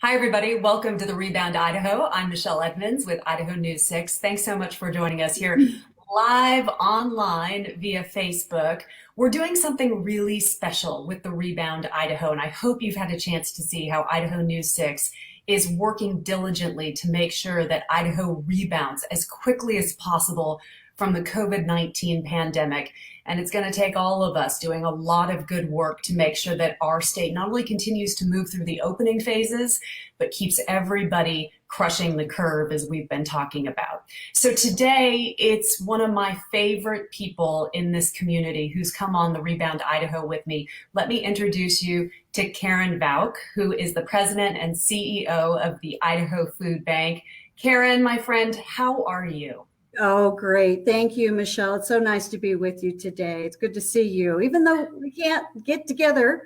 Hi, everybody. Welcome to the Rebound Idaho. I'm Michelle Edmonds with Idaho News 6. Thanks so much for joining us here live online via Facebook. We're doing something really special with the Rebound Idaho, and I hope you've had a chance to see how Idaho News 6 is working diligently to make sure that Idaho rebounds as quickly as possible from the COVID-19 pandemic. And it's going to take all of us doing a lot of good work to make sure that our state not only continues to move through the opening phases, but keeps everybody crushing the curve as we've been talking about. So today, it's one of my favorite people in this community who's come on the Rebound Idaho with me. Let me introduce you to Karen Belk, who is the president and CEO of the Idaho Food Bank. Karen, my friend, how are you? Oh, great. Thank you, Michelle. It's so nice to be with you today. It's good to see you. Even though we can't get together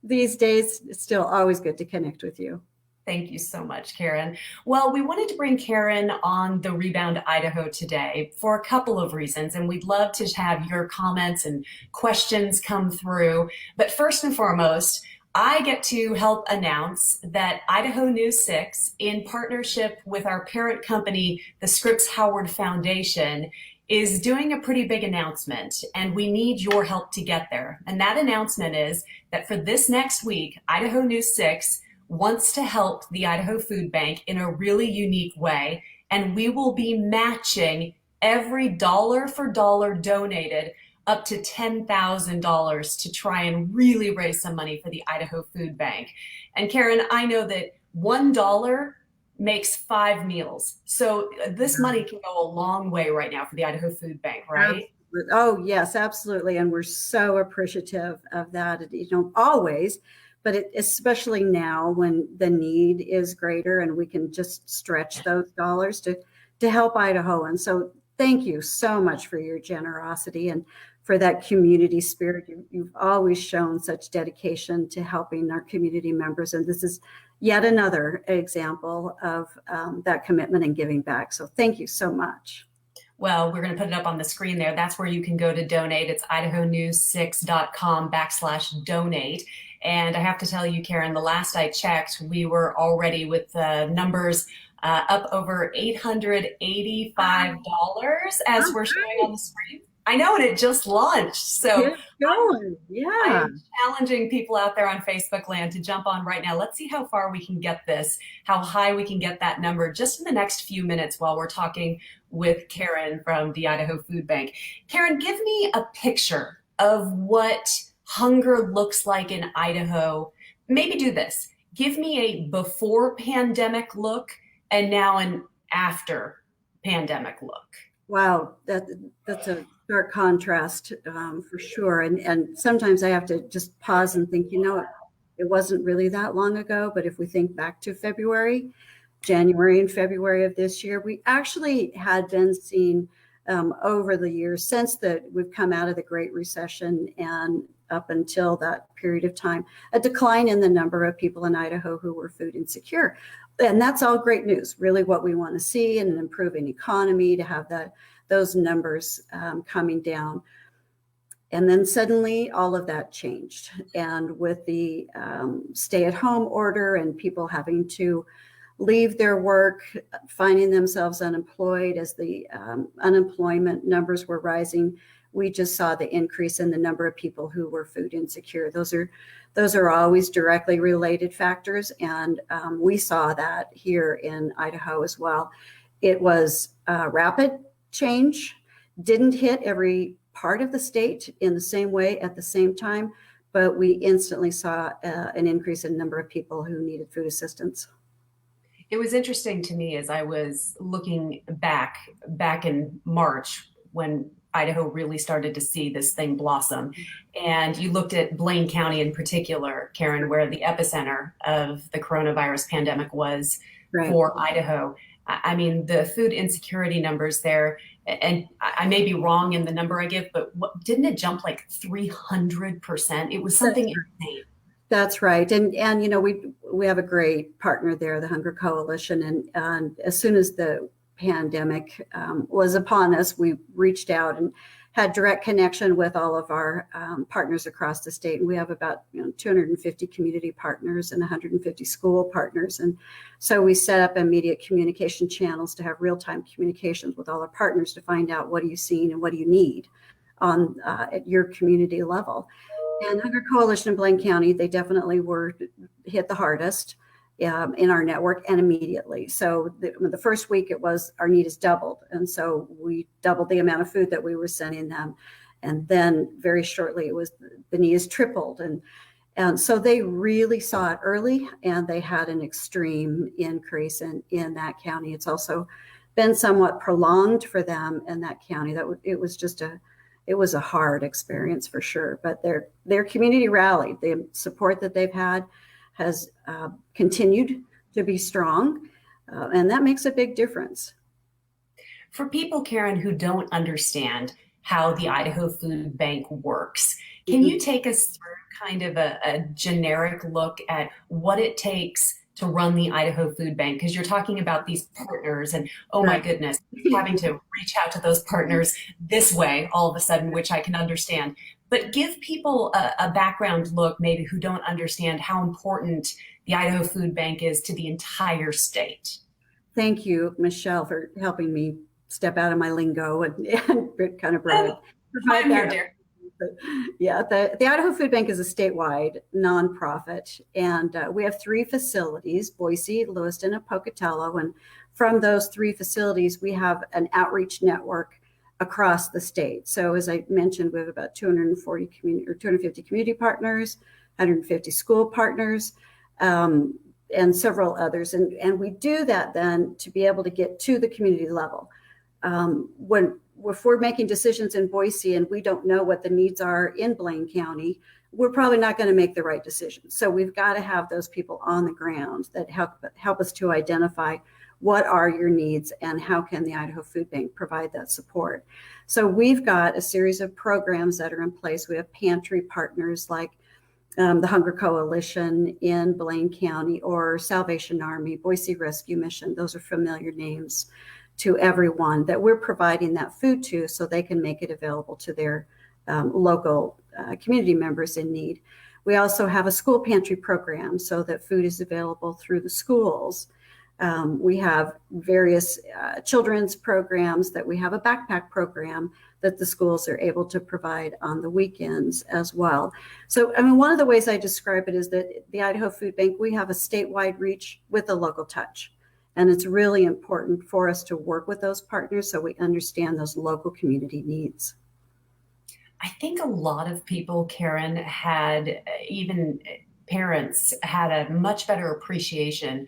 these days, it's still always good to connect with you. Thank you so much, Karen. Well, we wanted to bring Karen on the Rebound Idaho today for a couple of reasons, and we'd love to have your comments and questions come through. But first and foremost, I get to help announce that Idaho News 6, in partnership with our parent company, the Scripps Howard Foundation, is doing a pretty big announcement, and we need your help to get there. And that announcement is that for this next week, Idaho News 6 wants to help the Idaho Food Bank in a really unique way, and we will be matching every dollar for dollar donated up to $10,000 to try and really raise some money for the Idaho Food Bank. And Karen, I know that $1 makes 5 meals. So this money can go a long way right now for the Idaho Food Bank, right? Oh, yes, absolutely. And we're so appreciative of that. You know, always, but especially now when the need is greater and we can just stretch those dollars to help Idaho. And so thank you so much for your generosity and for that community spirit. You've always shown such dedication to helping our community members. And this is yet another example of that commitment and giving back. So thank you so much. Well, we're going to put it up on the screen there. That's where you can go to donate. It's idahonews6.com/donate. And I have to tell you, Karen, the last I checked, we were already with the numbers up over $885 as we're showing on the screen. I know, and it just launched. So I'm challenging people out there on Facebook land to jump on right now. Let's see how far we can get this, how high we can get that number just in the next few minutes while we're talking with Karen from the Idaho Food Bank. Karen, give me a picture of what hunger looks like in Idaho. Maybe do this. Give me a before pandemic look and now an after pandemic look. Wow, that's a stark contrast for sure. And sometimes I have to just pause and think, it wasn't really that long ago, but if we think back to January and February of this year, we actually had been seeing over the years since we've come out of the Great Recession and up until that period of time, a decline in the number of people in Idaho who were food insecure. And that's all great news, really what we want to see in an improving economy, to have those numbers coming down. And then suddenly all of that changed. And with the stay-at-home order and people having to leave their work, finding themselves unemployed as the unemployment numbers were rising, we just saw the increase in the number of people who were food insecure. Those are always directly related factors, and we saw that here in Idaho as well. It was rapid change, didn't hit every part of the state in the same way at the same time, but we instantly saw an increase in number of people who needed food assistance. It was interesting to me as I was looking back in March when Idaho really started to see this thing blossom. And you looked at Blaine County in particular, Karen, where the epicenter of the coronavirus pandemic was for Idaho. I mean, the food insecurity numbers there, and I may be wrong in the number I give, but didn't it jump like 300%? It was something insane. That's right. And we have a great partner there, the Hunger Coalition. And as soon as the pandemic was upon us, we reached out and had direct connection with all of our partners across the state. And we have about 250 community partners and 150 school partners. And so we set up immediate communication channels to have real-time communications with all our partners to find out what are you seeing and what do you need on at your community level. And Hunger Coalition in Blaine County, they definitely were hit the hardest in our network and immediately. So the first week it was our need is doubled. And so we doubled the amount of food that we were sending them. And then very shortly it was the need is tripled. And so they really saw it early and they had an extreme increase in that county. It's also been somewhat prolonged for them in that county. It was a hard experience for sure, but their community rallied. The support that they've had has continued to be strong, and that makes a big difference. For people, Karen, who don't understand how the Idaho Food Bank works, can you take us through kind of a generic look at what it takes to run the Idaho Food Bank? Because you're talking about these partners and, oh my goodness, having to reach out to those partners this way all of a sudden, which I can understand. But give people a background look, maybe who don't understand how important the Idaho Food Bank is to the entire state. Thank you, Michelle, for helping me step out of my lingo and kind of provide that. Here, yeah, the Idaho Food Bank is a statewide nonprofit, and we have 3 facilities: Boise, Lewiston, and Pocatello. And from those 3 facilities, we have an outreach network across the state. So as I mentioned, we have about 250 community partners, 150 school partners, and several others. And we do that then to be able to get to the community level. If we're making decisions in Boise and we don't know what the needs are in Blaine County, we're probably not going to make the right decision. So we've got to have those people on the ground that help us to identify what are your needs and how can the Idaho Food Bank provide that support. So we've got a series of programs that are in place. We have pantry partners like the Hunger Coalition in Blaine County or Salvation Army, Boise Rescue Mission. Those are familiar names to everyone that we're providing that food to so they can make it available to their local community members in need. We also have a school pantry program so that food is available through the schools. We have various children's programs that we have a backpack program that the schools are able to provide on the weekends as well. So, I mean, one of the ways I describe it is that the Idaho Food Bank, we have a statewide reach with a local touch. And it's really important for us to work with those partners so we understand those local community needs. I think a lot of people, Karen, even parents, had a much better appreciation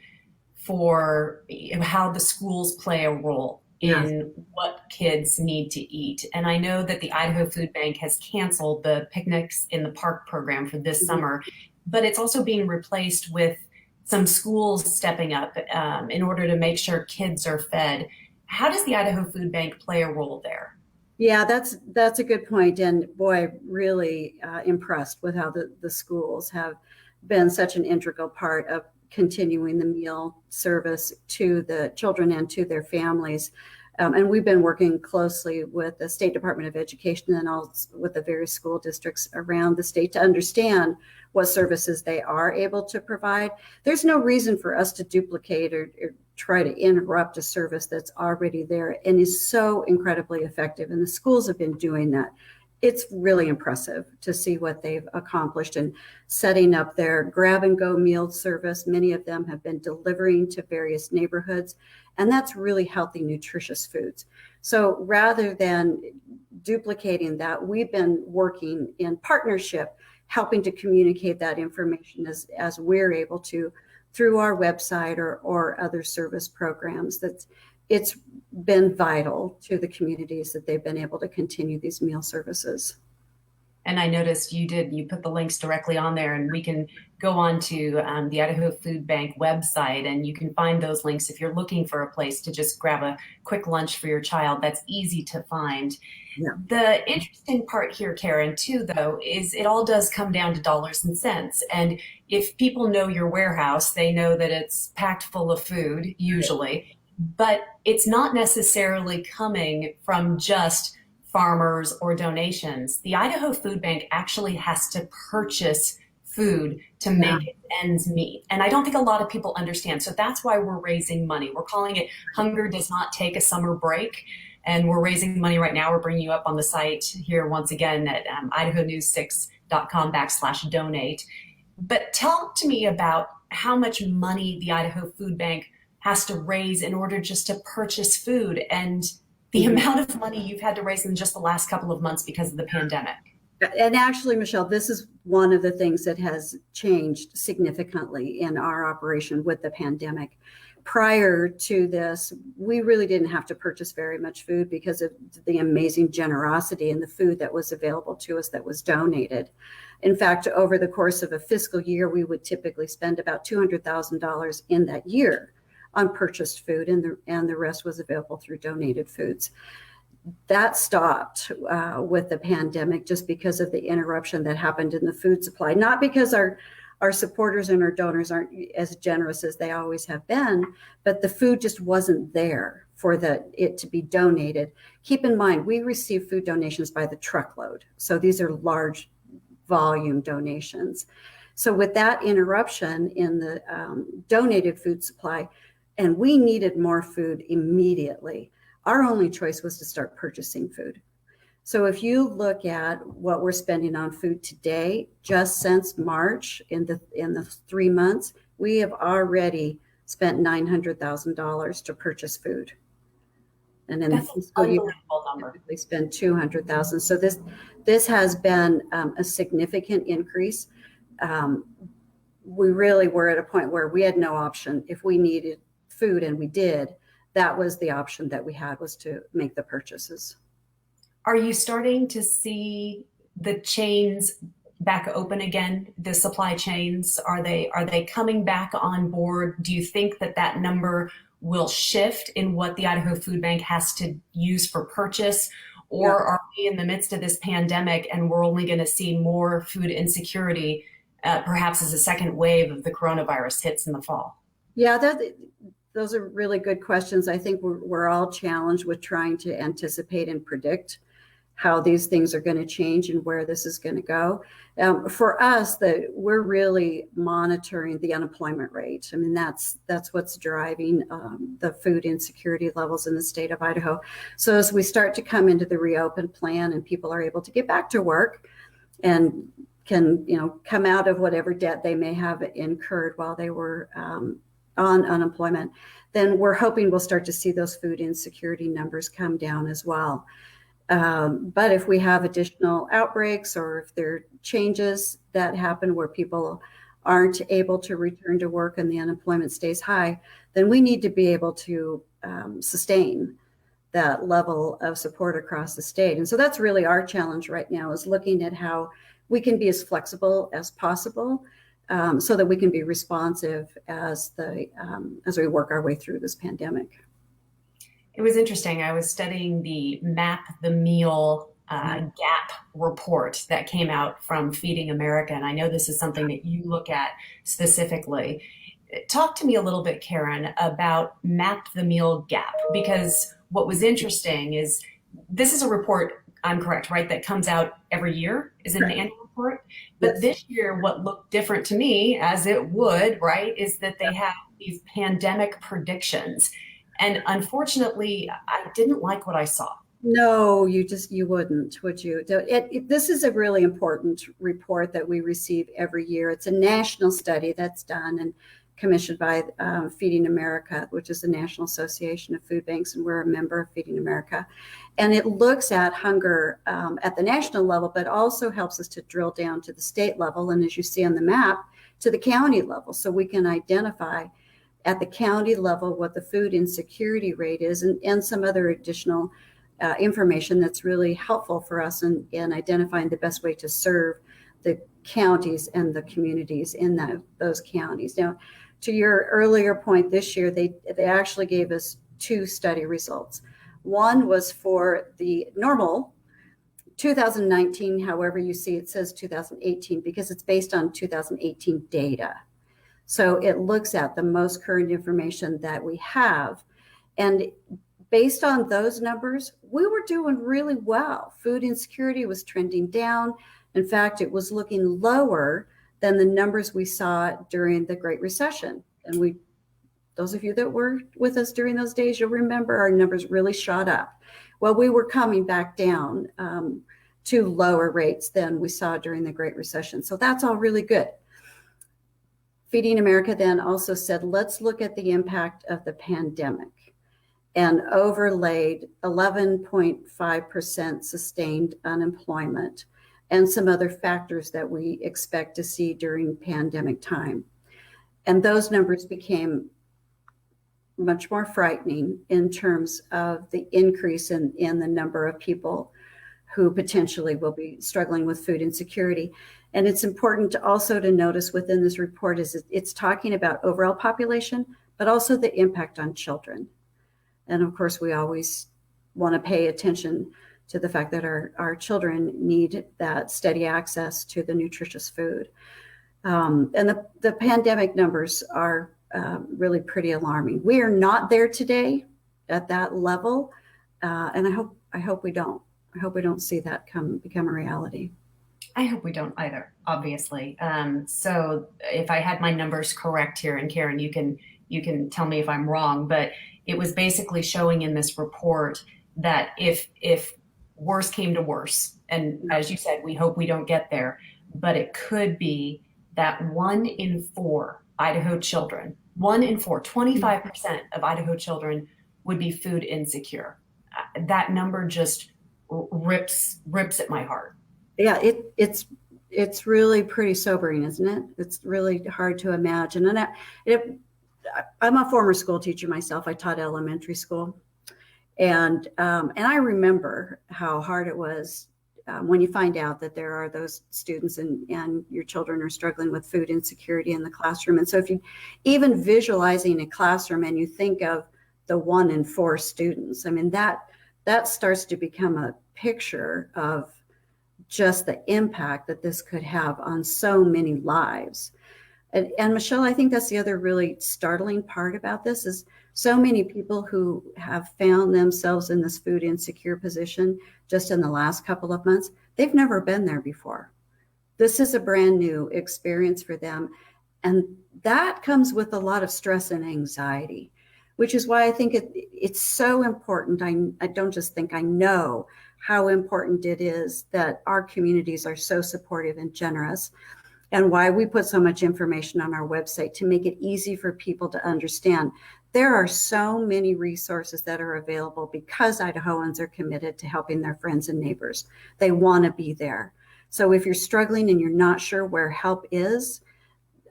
for how the schools play a role in what kids need to eat. And I know that the Idaho Food Bank has canceled the Picnics in the Park program for this summer, but it's also being replaced with some schools stepping up in order to make sure kids are fed. How does the Idaho Food Bank play a role there? Yeah, that's a good point. And boy, really impressed with how the schools have been such an integral part of continuing the meal service to the children and to their families. And we've been working closely with the State Department of Education and also with the various school districts around the state to understand what services they are able to provide. There's no reason for us to duplicate or try to interrupt a service that's already there and is so incredibly effective. And the schools have been doing that. It's really impressive to see what they've accomplished in setting up their grab and go meal service. Many of them have been delivering to various neighborhoods, and that's really healthy, nutritious foods. So rather than duplicating that, we've been working in partnership, helping to communicate that information as we're able to through our website or other service programs. It's been vital to the communities that they've been able to continue these meal services. And I noticed you put the links directly on there, and we can go on to the Idaho Food Bank website, and you can find those links if you're looking for a place to just grab a quick lunch for your child. That's easy to find. Yeah. The interesting part here, Karen, too, though, is it all does come down to dollars and cents. And if people know your warehouse, they know that it's packed full of food, usually, but it's not necessarily coming from just farmers or donations. The Idaho Food Bank actually has to purchase food to Yeah. make ends meet. And I don't think a lot of people understand. So that's why we're raising money. We're calling it Hunger Does Not Take a Summer Break. And we're raising money right now. We're bringing you up on the site here once again at idahonews6.com/donate. But talk to me about how much money the Idaho Food Bank has to raise in order just to purchase food and the amount of money you've had to raise in just the last couple of months because of the pandemic. And actually, Michelle, this is one of the things that has changed significantly in our operation with the pandemic. Prior to this, we really didn't have to purchase very much food because of the amazing generosity and the food that was available to us that was donated. In fact, over the course of a fiscal year, we would typically spend about $200,000 in that year on purchased food, and the rest was available through donated foods. That stopped with the pandemic just because of the interruption that happened in the food supply, not because our supporters and our donors aren't as generous as they always have been, but the food just wasn't there for it to be donated. Keep in mind, we receive food donations by the truckload. So these are large volume donations. So with that interruption in the donated food supply, and we needed more food immediately, our only choice was to start purchasing food. So if you look at what we're spending on food today, just since March, in the 3 months, we have already spent $900,000 to purchase food. And in That's the an fiscal year, unbelievable number. we spend $200,000. So this has been a significant increase. We really were at a point where we had no option. If we needed food, and we did, that was the option that we had, was to make the purchases. Are you starting to see the chains back open again? The supply chains, are they coming back on board? Do you think that number will shift in what the Idaho Food Bank has to use for purchase? Or are we in the midst of this pandemic and we're only going to see more food insecurity, perhaps as a second wave of the coronavirus hits in the fall? Yeah, those are really good questions. I think we're all challenged with trying to anticipate and predict how these things are going to change and where this is going to go. For us, we're really monitoring the unemployment rate. I mean, that's what's driving the food insecurity levels in the state of Idaho. So as we start to come into the reopen plan and people are able to get back to work and can, come out of whatever debt they may have incurred while they were on unemployment, then we're hoping we'll start to see those food insecurity numbers come down as well. But if we have additional outbreaks, or if there are changes that happen where people aren't able to return to work and the unemployment stays high, then we need to be able to sustain that level of support across the state. And so that's really our challenge right now, is looking at how we can be as flexible as possible, so that we can be responsive as we work our way through this pandemic. It was interesting. I was studying the Map the Meal gap report that came out from Feeding America, and I know this is something that you look at specifically. Talk to me a little bit, Karen, about Map the Meal gap, because what was interesting is this is a report, I'm correct, right, that comes out every year? Is it an annual report? But Yes. this year, what looked different to me, as it would, right, is that they have these pandemic predictions. And unfortunately, I didn't like what I saw. No, you wouldn't, would you? This is a really important report that we receive every year. It's a national study that's done and commissioned by Feeding America, which is the National Association of Food Banks, and we're a member of Feeding America. And it looks at hunger at the national level, but also helps us to drill down to the state level, and as you see on the map, to the county level, so we can identify at the county level what the food insecurity rate is, and some other additional information that's really helpful for us in identifying the best way to serve the counties and the communities in those counties. Now, to your earlier point, this year they actually gave us 2 study results. One was for the normal 2019, however you see it says 2018, because it's based on 2018 data. So it looks at the most current information that we have. And based on those numbers, we were doing really well. Food insecurity was trending down. In fact, it was looking lower than the numbers we saw during the Great Recession. And those of you that were with us during those days, you'll remember our numbers really shot up. Well, we were coming back down to lower rates than we saw during the Great Recession. So that's all really good. Feeding America then also said, let's look at the impact of the pandemic, and overlaid 11.5% sustained unemployment and some other factors that we expect to see during pandemic time. And those numbers became much more frightening in terms of the increase in the number of people who potentially will be struggling with food insecurity. And it's important to also to notice within this report is it's talking about overall population, but also the impact on children. And of course, we always want to pay attention to the fact that our children need that steady access to the nutritious food. And the pandemic numbers are really pretty alarming. We are not there today at that level, and I hope we don't. I hope we don't see that become a reality. I hope we don't either, obviously. So if I had my numbers correct here, and Karen, you can tell me if I'm wrong, but it was basically showing in this report that if worse came to worse, and as you said, we hope we don't get there, but it could be that 1 in 4 Idaho children, 1 in 4, 25% of Idaho children would be food insecure. That number just rips at my heart. Yeah, it's really pretty sobering, isn't it? It's really hard to imagine. And I'm a former school teacher myself. I taught elementary school, and I remember how hard it was when you find out that there are those students and your children are struggling with food insecurity in the classroom. And so if you even visualizing a classroom and you think of the 1 in 4 students, I mean, that starts to become a picture of just the impact that this could have on so many lives. And Michelle, I think that's the other really startling part about this is so many people who have found themselves in this food insecure position just in the last couple of months, they've never been there before. This is a brand new experience for them. And that comes with a lot of stress and anxiety, which is why I think it's so important. I don't just think, I know how important it is that our communities are so supportive and generous, and why we put so much information on our website to make it easy for people to understand. There are so many resources that are available because Idahoans are committed to helping their friends and neighbors. They want to be there. So if you're struggling and you're not sure where help is,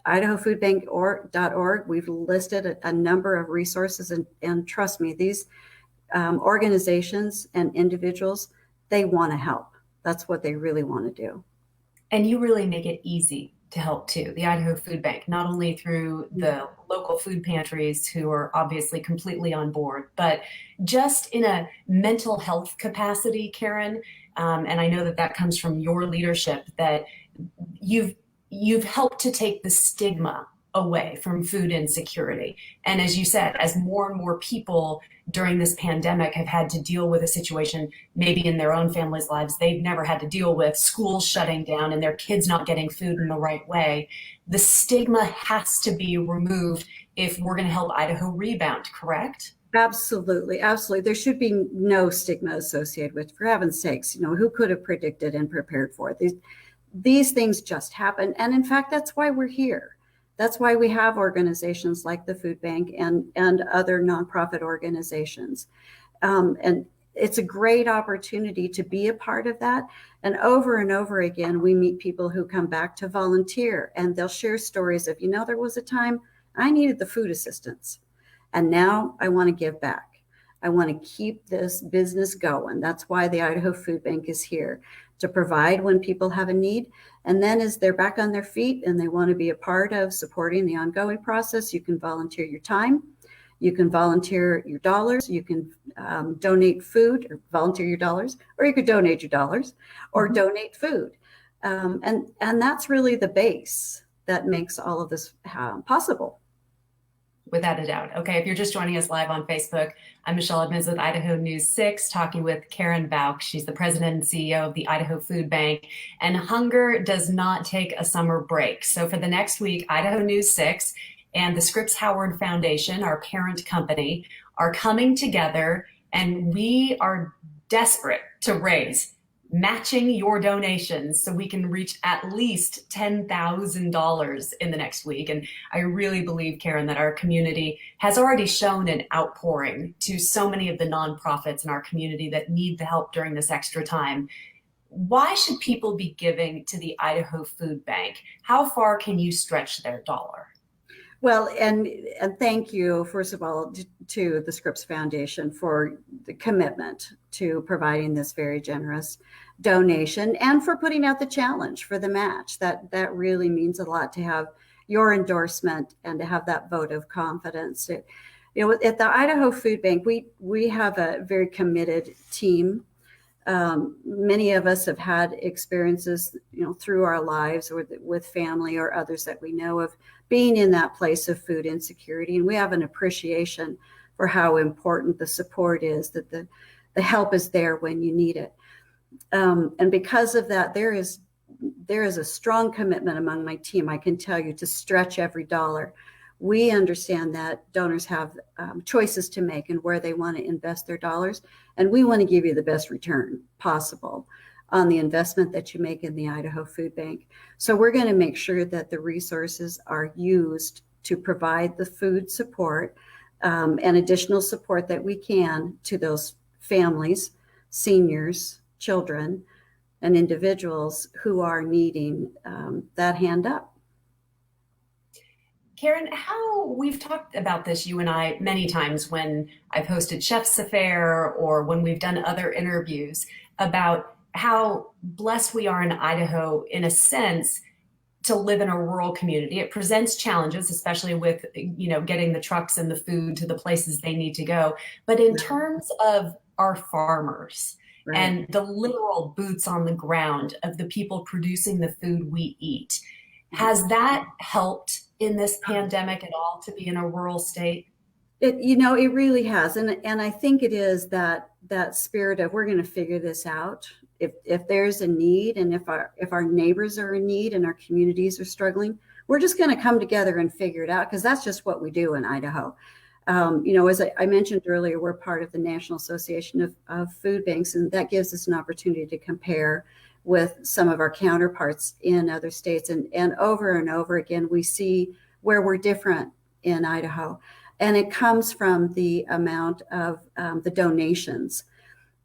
idahofoodbank.org, we've listed a number of resources, and trust me, these organizations and individuals, they want to help. That's what they really want to do. And you really make it easy to help too. The Idaho Food Bank, not only through the local food pantries who are obviously completely on board, but just in a mental health capacity, Karen. And I know that comes from your leadership, that you've helped to take the stigma away from food insecurity. And as you said, as more and more people during this pandemic have had to deal with a situation, maybe in their own families' lives, they've never had to deal with, schools shutting down and their kids not getting food in the right way. The stigma has to be removed if we're going to help Idaho rebound, correct? Absolutely. Absolutely. There should be no stigma associated with, for heaven's sakes, who could have predicted and prepared for it? These things just happen. And in fact, that's why we're here. That's why we have organizations like the Food Bank and other nonprofit organizations. And it's a great opportunity to be a part of that. And over again, we meet people who come back to volunteer, and they'll share stories of, there was a time I needed the food assistance, and now I want to give back. I want to keep this business going. That's why the Idaho Food Bank is here, to provide when people have a need. And then as they're back on their feet and they want to be a part of supporting the ongoing process, you can volunteer your time, you can volunteer your dollars, you can donate food, or volunteer your dollars, or you could donate your dollars, or donate food. And that's really the base that makes all of this possible. Without a doubt. Okay, if you're just joining us live on Facebook, I'm Michelle Edmonds with Idaho News 6, talking with Karen Belk. She's the president and CEO of the Idaho Food Bank. And hunger does not take a summer break. So for the next week, Idaho News 6 and the Scripps Howard Foundation, our parent company, are coming together, and we are desperate to raise matching your donations so we can reach at least $10,000 in the next week. And I really believe, Karen, that our community has already shown an outpouring to so many of the nonprofits in our community that need the help during this extra time. Why should people be giving to the Idaho Food Bank? How far can you stretch their dollar? Well, and thank you, first of all, to the Scripps Foundation for the commitment to providing this very generous donation and for putting out the challenge for the match. That really means a lot to have your endorsement and to have that vote of confidence. At the Idaho Food Bank, we have a very committed team. Many of us have had experiences, through our lives or with family or others that we know of being in that place of food insecurity. And we have an appreciation for how important the support is, that the help is there when you need it. And because of that, there is a strong commitment among my team, I can tell you, to stretch every dollar. We understand that donors have choices to make and where they want to invest their dollars. And we want to give you the best return possible on the investment that you make in the Idaho Food Bank. So we're going to make sure that the resources are used to provide the food support and additional support that we can to those families, seniors, children, and individuals who are needing that hand up. Karen, how we've talked about this, you and I, many times when I've hosted Chef's Affair or when we've done other interviews about how blessed we are in Idaho, in a sense, to live in a rural community. It presents challenges, especially with, getting the trucks and the food to the places they need to go. But in terms of our farmers, right, and the literal boots on the ground of the people producing the food we eat, has that helped in this pandemic at all to be in a rural state? It really has. And I think it is that spirit of, we're going to figure this out. If there's a need, and if our neighbors are in need and our communities are struggling, we're just going to come together and figure it out, because that's just what we do in Idaho. As I mentioned earlier, we're part of the National Association of Food Banks, and that gives us an opportunity to compare with some of our counterparts in other states. And over again, we see where we're different in Idaho. And it comes from the amount of the donations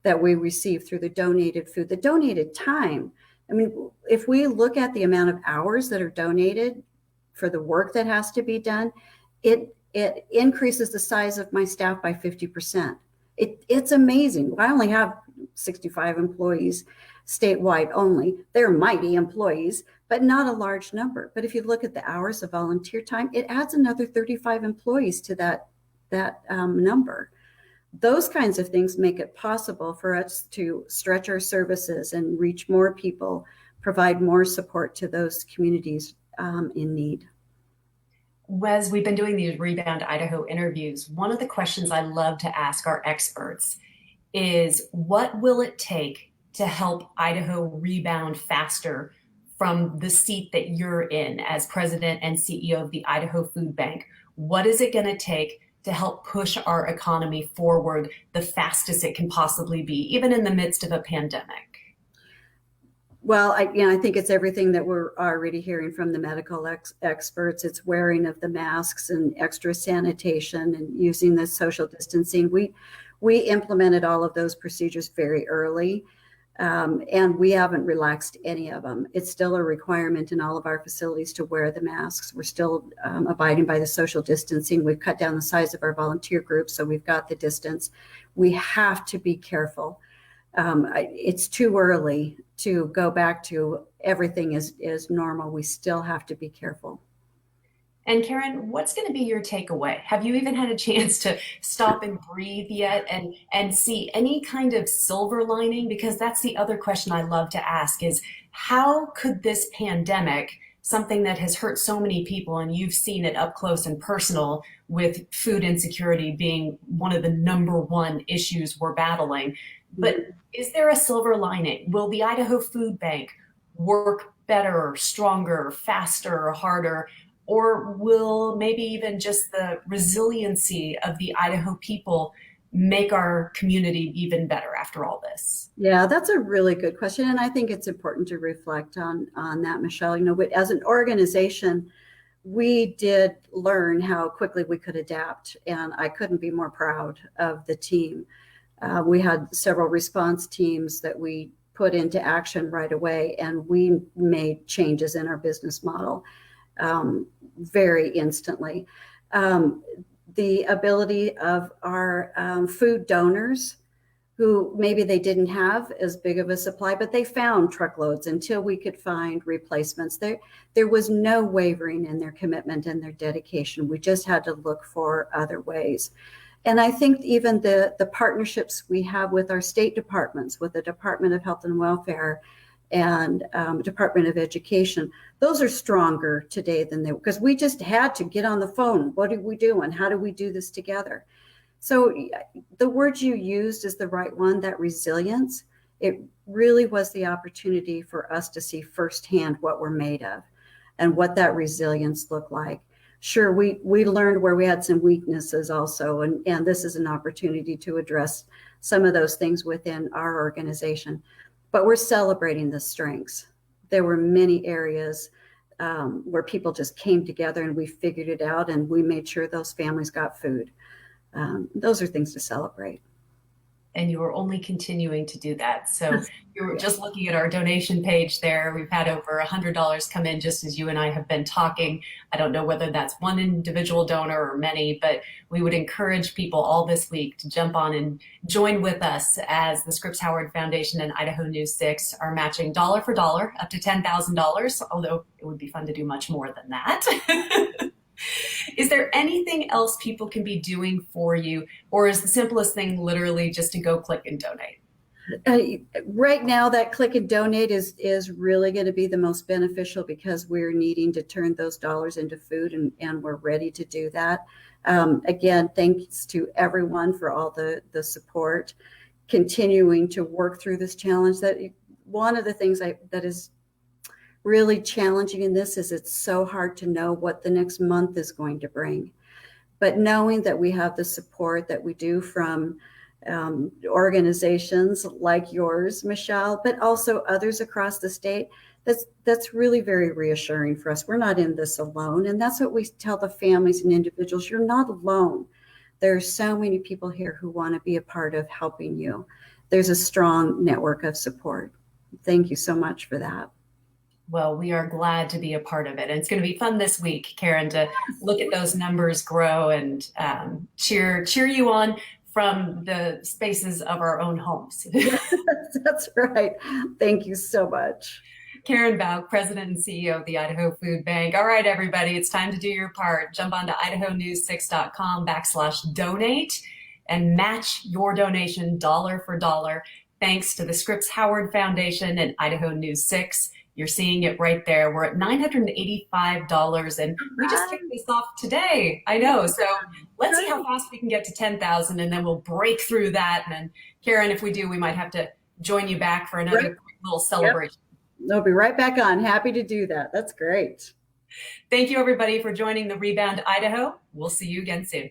that we receive through the donated food, the donated time. I mean, if we look at the amount of hours that are donated for the work that has to be done, it increases the size of my staff by 50%. It's amazing. I only have 65 employees statewide only. They're mighty employees, but not a large number. But if you look at the hours of volunteer time, it adds another 35 employees to that number. Those kinds of things make it possible for us to stretch our services and reach more people, provide more support to those communities in need. As we've been doing these Rebound Idaho interviews, one of the questions I love to ask our experts is, what will it take to help Idaho rebound faster from the seat that you're in as president and CEO of the Idaho Food Bank? What is it going to take to help push our economy forward the fastest it can possibly be, even in the midst of a pandemic? Well, I think it's everything that we're already hearing from the medical experts. It's wearing of the masks and extra sanitation and using the social distancing. We implemented all of those procedures very early, and we haven't relaxed any of them. It's still a requirement in all of our facilities to wear the masks. We're still abiding by the social distancing. We've cut down the size of our volunteer groups, so we've got the distance. We have to be careful. It's too early to go back to everything is normal. We still have to be careful. And Karen, what's going to be your takeaway? Have you even had a chance to stop and breathe yet and see any kind of silver lining? Because that's the other question I love to ask is, how could this pandemic something that has hurt so many people, and you've seen it up close and personal with food insecurity being one of the number one issues we're battling. But is there a silver lining? Will the Idaho Food Bank work better, stronger, faster, harder? Or will maybe even just the resiliency of the Idaho people make our community even better after all this? Yeah, that's a really good question. And I think it's important to reflect on that, Michelle. As an organization, we did learn how quickly we could adapt, and I couldn't be more proud of the team. We had several response teams that we put into action right away, and we made changes in our business model very instantly. The ability of our food donors, who maybe they didn't have as big of a supply, but they found truckloads until we could find replacements. There was no wavering in their commitment and their dedication. We just had to look for other ways. And I think even the partnerships we have with our state departments, with the Department of Health and Welfare and Department of Education, those are stronger today than they were, because we just had to get on the phone. What do we do and how do we do this together? So the word you used is the right one, that resilience. It really was the opportunity for us to see firsthand what we're made of and what that resilience looked like. Sure, we learned where we had some weaknesses also, and this is an opportunity to address some of those things within our organization. But we're celebrating the strengths. There were many areas where people just came together and we figured it out, and we made sure those families got food. Those are things to celebrate. And you are only continuing to do that. So you're just looking at our donation page there. We've had over $100 come in just as you and I have been talking. I don't know whether that's one individual donor or many, but we would encourage people all this week to jump on and join with us as the Scripps Howard Foundation and Idaho News 6 are matching dollar for dollar up to $10,000, although it would be fun to do much more than that. Is there anything else people can be doing for you, or is the simplest thing literally just to go click and donate? Right now, that click and donate is really going to be the most beneficial, because we're needing to turn those dollars into food, and we're ready to do that. Again, thanks to everyone for all the support, continuing to work through this challenge. That one of the things that is really challenging in this is it's so hard to know what the next month is going to bring. But knowing that we have the support that we do from organizations like yours, Michelle, but also others across the state, that's really very reassuring for us. We're not in this alone. And that's what we tell the families and individuals. You're not alone. There are so many people here who want to be a part of helping you. There's a strong network of support. Thank you so much for that. Well, we are glad to be a part of it. And it's going to be fun this week, Karen, to look at those numbers grow and cheer you on from the spaces of our own homes. That's right. Thank you so much. Karen Belk, President and CEO of the Idaho Food Bank. All right, everybody, it's time to do your part. Jump on to idahonews6.com/donate and match your donation dollar for dollar. Thanks to the Scripps Howard Foundation and Idaho News 6. You're seeing it right there. We're at $985, and we just kicked this off today. I know. So let's see how fast we can get to 10,000, and then we'll break through that. And then, Karen, if we do, we might have to join you back for another quick little celebration. Yep. I'll be right back on. Happy to do that. That's great. Thank you, everybody, for joining the Rebound Idaho. We'll see you again soon.